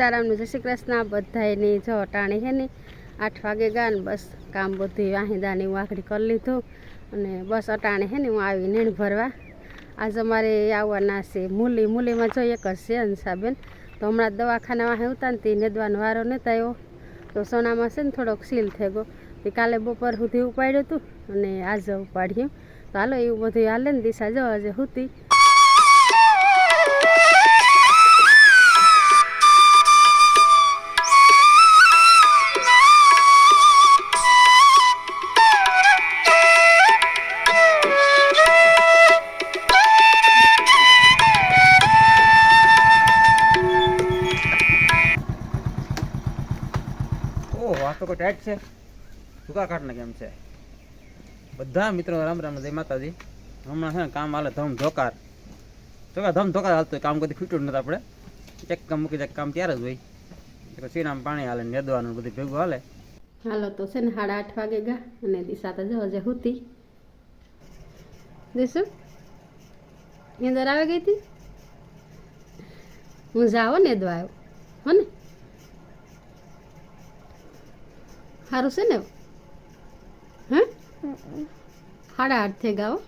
સીતારામનું જય શ્રી કૃષ્ણ બધાની જો ટાણી છે ને 8 વાગે ગયા ને બસ કામ બધું વાહિદાની વાકડી કરી લીધું અને બસ અટાણે છે ને હું આવી નીણ ભરવા આજ અમારે આવવાના છે મૂલીમાં જો એક જ છે અંશાબેન તો હમણાં દવાખાના વાહે ઉતારતી નેદવાનો વારો નહોતો આવ્યો તો સોનામાં છે ને થોડોક સીલ થઈ ગયો તે કાલે બપોર સુધી ઉપાડ્યું હતું અને આજે ઉપાડ્યું તો હાલો એવું બધું હાલે ને દિશા જો આજે હુતી તો કોઈ ટાઈટ છે ટૂંકા કાઢને કેમ છે બધા મિત્રો રામ રામ જય માતાજી હમણાં છે ને કામ હાલે ધમ ધોકાર હાલતું કામ કદી ખૂટ્યું નથી આપણે ચેક કામ મૂકી જાય કામ ત્યારે જ હોય પછી આમ પાણી હાલે નેદવાનું બધું ભેગું હાલે હાલો તો છે ને 8:30 વાગે ગયા અને દિશા તો જો હજે હુતી દેશું અંદર આવી ગઈ હતી હું જાઓ નેદવા આવ્યો હો ને સારું છે ને હા 8:30 થઈ ગયા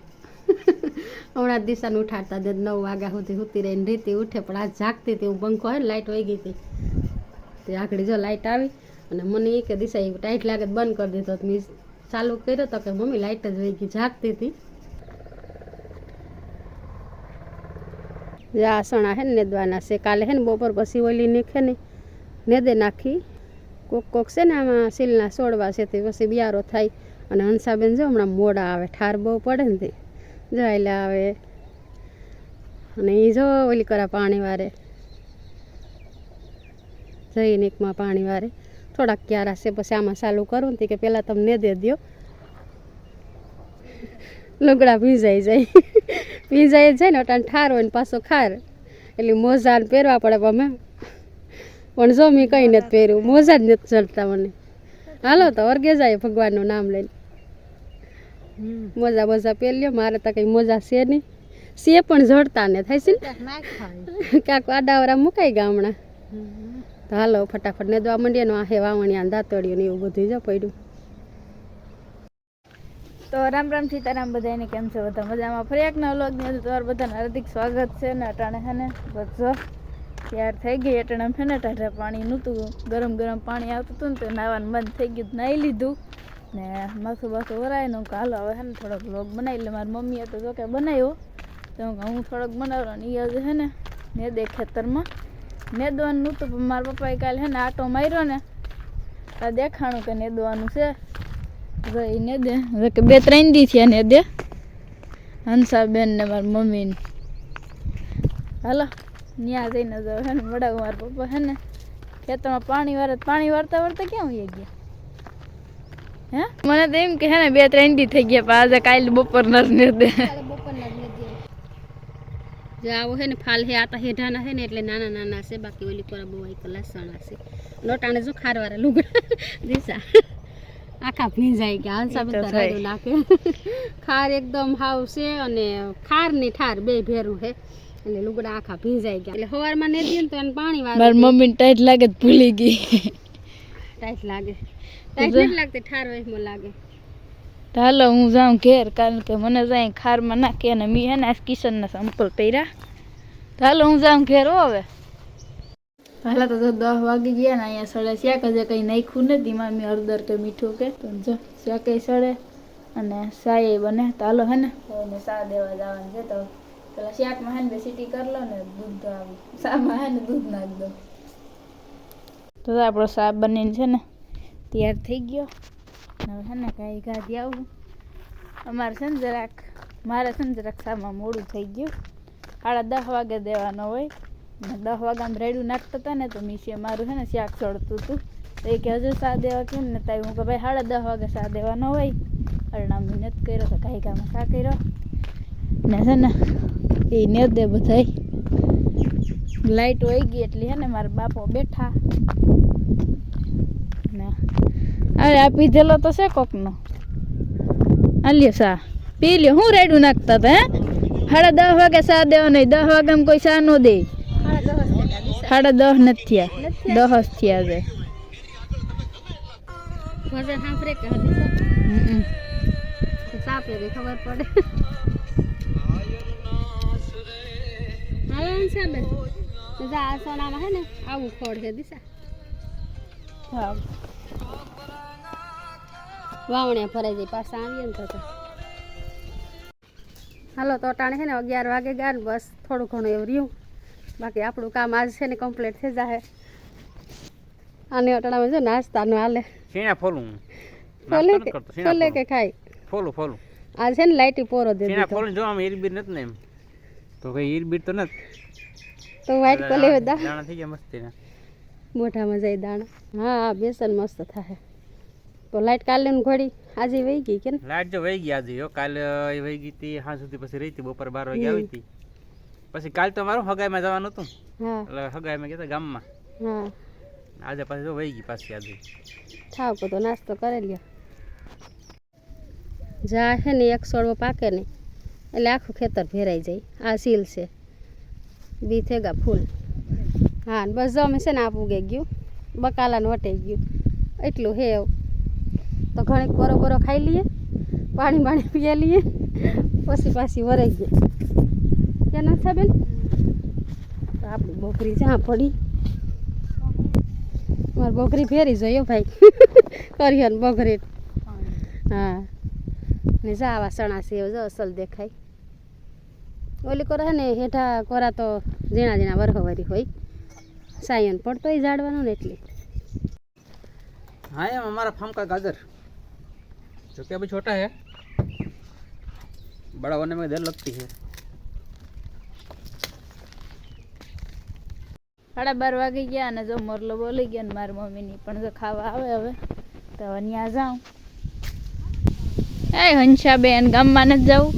હમણાં દિશાને ઉઠાડતા દે 9 વાગ્યા સુધી હુતી રહીને રીતિ ઉઠે પણ આજ જાગતી હતી હું પંખો હોય ને લાઇટ વહી ગઈ હતી તે આગળ જો લાઇટ આવી અને મને એ કે દિશા એવું ટાઈટ લાગે બંધ કરી દીધો મેં ચાલુ કર્યો તો કે મમ્મી લાઇટ જ વહી ગઈ જાગતી હતી આ સણા હે ને નેદવાના છે કાલે હે ને બપોર પછી ઓલી નીખે ને નેદે નાખી કોક છે ને આમાં સીલના છોડવા છે તે પછી બિયારો થાય અને હંસાબેન જો હમણાં મોડા આવે ઠાર બહુ પડે ને તે જાયલા આવે અને એ જો ઓલી કરા પાણી વારે જઈને એકમાં પાણી વારે થોડાક ક્યારા છે પછી આમાં ચાલુ કરું ને કે પહેલાં તમને દે દો લુગડા ભીંજાઈ જાય ને અટાણ ઠાર હોય ને પાછો ખાર એટલે મોજાને પહેરવા પડે અમે પણ જો મેં કંઈ નથી પહેર્યું મોજા જ નથી ચડતા મને હાલો તો વર્ગે જાય ભગવાનનું નામ લઈને મોજા પહેરી લ્યો મારે તો કંઈ મોજા છે નહીં છે પણ જડતા ને થાય છે ને ક્યાંક આડાવરા મુકાઈ ગયા હમણાં તો હાલો ફટાફટ નેદવા માંડીએ ને આ વાવણિયા દાંતળિયું ને એવું બધું જો પડ્યું તો રામ રામ સીતારામ બધાને કેમ છે બધા મજામાં ફરી એકના વ્લોગની અંદર તમારું બધાને હાર્દિક સ્વાગત છે ને અટાણે છે ને બધો તૈયાર થઈ ગઈ અટાણે છે ને ટાઢા પાણી નહોતું ગરમ પાણી આવતું હતું ને તો નાવાનું બંધ થઈ ગયું નાહી લીધું ને માથું બાથું વરાયનું કે હાલો હવે છે ને થોડોક વ્લોગ બનાવી એટલે મારી મમ્મીએ તો જો કે બનાવ્યો તો હું થોડોક બનાવ્યો ને એ આજે છે ને નેદે ખેતરમાં નેદવાનું નહોતું પણ મારા પપ્પાએ કાલે છે ને આટો માર્યો ને આ દેખાણું કે નેદવાનું છે ને દે કે 2-3 દી થયા ને દે હંસાબેન ને મારી મમ્મીને હાલો ત્યાં જઈને જાવ હે ને વડાવું મારા પપ્પા હે ને ખેતરમાં પાણી વારતા ક્યાં હોઈ ગયા હે મને તો એમ કે હે ને 2-3 દી થઈ ગયા પણ આજે કાલે બપોરના જ ને દે જો આવો હે ને ફાલ હે આતા હેઠાના છે ને એટલે નાના છે બાકી ઓલી પર બહુ આઈ લસણા છે લોટાણે જો ખારવાળા લુગડા દિશા આખા ભીંજાઈ ગયા હંસાબેન તરાડું નાખે ખાર એકદમ હાવ છે અને ખાર ની ઠાર બે ભેરું છે એટલે લુગડા આખા ભીંજાઈ ગયા એટલે સવારમાં નેદીએ ને તો એને પાણી વાળે મારી મમ્મીને ટાઈટ લાગે તો ભૂલી ગઈ ટાઈટ નથી લાગતી ઠાર વહીમાં લાગે હાલો હું જાઉં ઘેર કારણ કે મને જાય ખારમાં નાખી અને મી હે ને કિશનના સંપલ પહેર્યા હાલો હું જાઉં ઘેર હવે પહેલાં તો 10 વાગી ગયા ને અહીંયા સડે શાક હજે કંઈ નાખ્યું નથી એમાં મેં હળદર કે મીઠું કે તો જો શાકે સડે અને સાય બને તો હાલો હે ને એને સા દેવા જવાનું છે તો પેલા શાકમાં હે ને સીટી કરી લો ને દૂધ આવી શામાં હે ને દૂધ નાખી દો તો આપણો શાક બનીને છે ને તૈયાર થઈ ગયો હવે હે ને કાંઈ ગાધી આવું અમારે છે ને મારે છે ને જરાક શામાં મોડું થઈ ગયું 10:30 વાગે દેવાનો હોય 10 વાગ્યામાં રેડું નાખતા હતા ને તો મીસીએ મારું છે ને શાક ચડતું હતું તો એ કે હજુ સા દેવા કેમ ને તાઈ હું કે ભાઈ 10:30 વાગે સા દેવાનો હોય અરણા મહેનત કર્યો તો કાંઈ કામમાં સા કર્યો ને છે ને એ ને દે બધાય લાઇટ વહી ગઈ એટલે છે ને મારા બાપો બેઠા ને અરે આ પીધેલો તો છે કોકનો આલ્યો સા પી લ્યો હું રેડું નાખતા હતા 10:30 વાગે સા દેવા નહીં 10 વાગ્યામાં કોઈ સા ન દે 10:30 નથી થયા 10 થયા છે. ભજન સાંભળે કે હદી હમ. સાપે કઈ ખબર પડે. હાલો સાબે જા આ સોનામાં હે ને આવું ખોડ છે દિશા. હા. વાવણિયા ભરાઈ જાય પાછા આવીએ ને તો. હાલો તો ટાણે છે ને 11 વાગે ગયા ને બસ થોડું ઘણું એવું રહ્યું. બાકી આપણું કામ આજ છે ને કમ્પ્લીટ થઈ જાય. આને અટાણામાં જો નાસ્તાનું હાલે. શેણા ફોલું ફોલે કે ખાય ફોલું આજ છે ને લાઈટી પોરો દે શેણા ફોલું જો આમ ઈરબીર નથી ને એમ તો કઈ ઈરબીર તો નથી તો વાઈટ કોલે દાણા થઈ ગયા મસ્તી ના મોઢામાં જાય દાણા. હા બેસન મસ્ત થાય. તો લાઈટ કાલે ઘોડી આજે વહી ગઈ કે ને લાઈટ જો વહી ગઈ આજે કાલે વહી ગઈ હતી હા સુધી પછી રહી હતી બપોર 12 વાગે આવી હતી પછી કાલ તો મારું હગાઈમાં જવાનું હતું હા એટલે હગાઈમાં ગયા ગામમાં હા આજે પાછી જો વહી ગઈ પાછી આજે થાવ તો નાસ્તો કરી લ્યો. જા હે ને એક છોડવો પાકે ને એટલે આખું ખેતર ભેરાઈ જાય. આ સીલ છે બી થેગા ફૂલ. હા ને બસ જમે છે ને આપ ઉગે ગયું બકાલાને વટાઈ ગયું એટલું હે એવું. તો ઘણીક બરો ખાઈ લઈએ પાણી પીએ લઈએ પછી પાછી વરાઈ ગઈ ક્યાં નથી સાબેન. તો આપણી બોકરી જ્યાં પડી મારી બોકરી ફેરી જોયો ભાઈ કરીએ ને બગરી. હા ને જા આવા સણા છે જો અસલ દેખાય. ઓલી કોરા હે ને હેઠા કોરા તો ઝીણા વરહવારી હોય સાયન પડતોય ઝાડવાનું ને એટલે. हाँ ये हमारा फार्म का गाजर जो कि अभी छोटा है बड़ा होने में देर लगती है. 12:30 વાગી ગયા અને જો મોરલો બોલી ગયો ને મારી મમ્મીની પણ જો ખાવા આવે હવે તો ત્યાં જાઉં. એ હંસાબેન ગામમાં નથી જવું.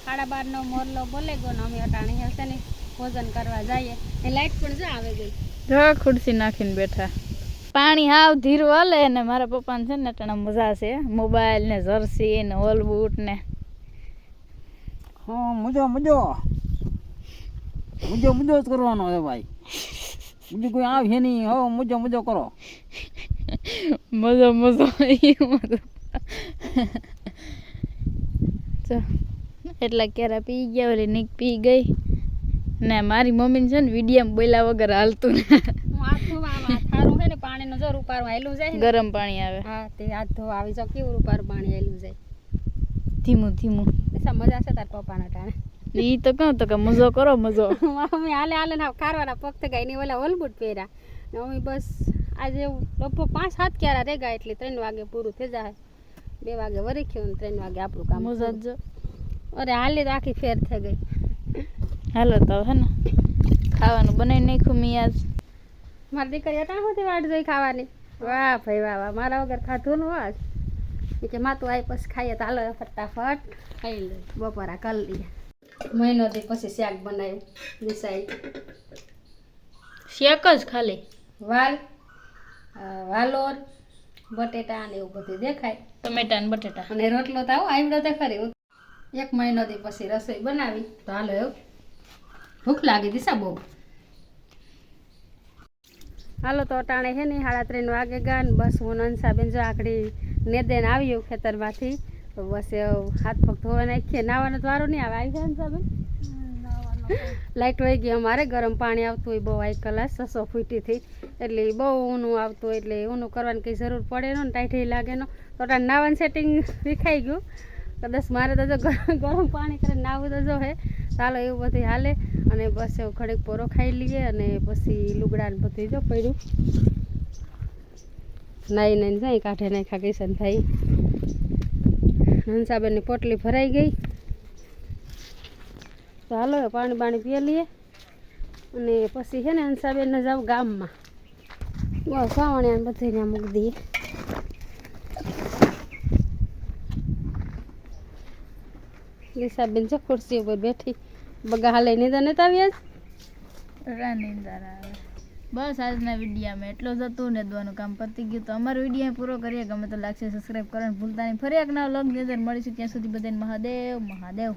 12:30 મોરલો બોલે ગયો ને અમે અટાણી હશે ને ભોજન કરવા જઈએ. એ લાઈટ પણ જો આવે ગઈ. જો ખુરશી નાખીને બેઠા. પાણી હાવ ધીરું હાલે ને મારા પપ્પાને છે ને અટાણા મજા છે મોબાઈલ ને જર્સી ને ઓલ બૂટ ને. हाँ मुझो જ કરવાનો છે ભાઈ. બીજું કોઈ આવ છે નહીં. હો મુજો કરો. મજો જો એટલા કેરા પી ગયા ઓલી નીક પી ગઈ ને મારી મમ્મીને છે ને વિડીયામાં બોલ્યા વગર હાલતું ને થારું છે ને પાણીનો જો રૂપારું આયલું જાય ને. ગરમ પાણી આવે. હા તે હાથ ધોવા આવી જાવ કેવું રૂપારું પાણી આયલું જાય. ધીમું એસા મજા છે તાર પપ્પાના ટાણે. ઈ તો કહું તો કે મજો કરો મજો. અમે હાલે ના ખારવાના પગ ગાય ને ઓલા ઓલબુટ પહેર્યા ને અમે બસ આજે લગભગ 5-7 ક્યારા રહી ગયા એટલે 3 વાગે પૂરું થઈ જાય. 2 વાગે વરી ગયું ને 3 વાગે આપણું કામ મજા જ જો. અરે હાલે તો આખી ફેર થઈ ગઈ. હાલો તો હે ને ખાવાનું બનાવી નાખ્યું મેં આજ. મારી દીકરી અટાણ સુધી વાટ જોઈ ખાવાની. વાહ ભાઈ વાહ મારા વગર ખાધું ને વાહ કે માતું આવી પછી ખાઈએ તો હાલો ફટાફટ ખાઈ લે બપોરા કરી લઈએ. મહિનો દી પછી શાક બનાવ્યું દિસાઈ શેક જ ખાલી વાલોર બટેટા ને એવું બધું દેખાય. ટમેટા ને બટેટા અને રોટલો તો આવો આવડો તો ખરી. 1 મહિનો દી પછી રસોઈ બનાવી તો હાલો એવું ભૂખ લાગી દિશા બહુ. હાલો તો અટાણે છે ને 3:30 વાગે ગયા ને બસ હું નંસાબેન જો આખડી નેદેન આવ્યું ખેતરમાંથી તો બસ હાથ પગ ધોવા નાખીએ. નાવાનો તો વારો નહીં આવે. આવી જાય નંસાબેન લાઈટ વહી ગઈ અમારે. ગરમ પાણી આવતું હોય બહુ 1 કલાક 600 ફૂટીથી એટલે બહુ ઊનું આવતું હોય એટલે ઊનું કરવાની કંઈ જરૂર પડે ને ટાઈઠી લાગે ને તો અટાણે નાવાનું સેટિંગ વિખાઈ ગયું. કદાચ મારે તો જો ગરમ પાણી કરીને નાવું તો જો હે ચાલો એવું બધું હાલે. અને બસ એવું ઘડીક પોરો ખાઈ લઈએ અને પછી લુગડા ને બધું જો પડ્યું નાઈ જાય કાંઠે નાખ્યા કિશનભાઈ. હંસાબેનની પોટલી ભરાઈ ગઈ તો હાલો પાણી પીએ લઈએ અને પછી છે ને હંસાબેનને જાવ ગામમાં. બસ વાવણિયા બધીને મૂકી દઈએ. દિશાબેન જો ખુરશી ઉપર બેઠી બગા હાલે નીંદર નથી આવી આજ. નીંદર આવે. બસ આજના વિડીયામાં એટલો જ હતું ને દવાનું કામ પતી ગયું. તો અમારો વિડીયો પૂરો કરીએ. ગમે તો લાગશે સબસ્ક્રાઈબ કરવાનું ભૂલતા નહીં. ફરી એક નવા વ્લોગની અંદર મળીશું. ત્યાં સુધી બધાને મહાદેવ.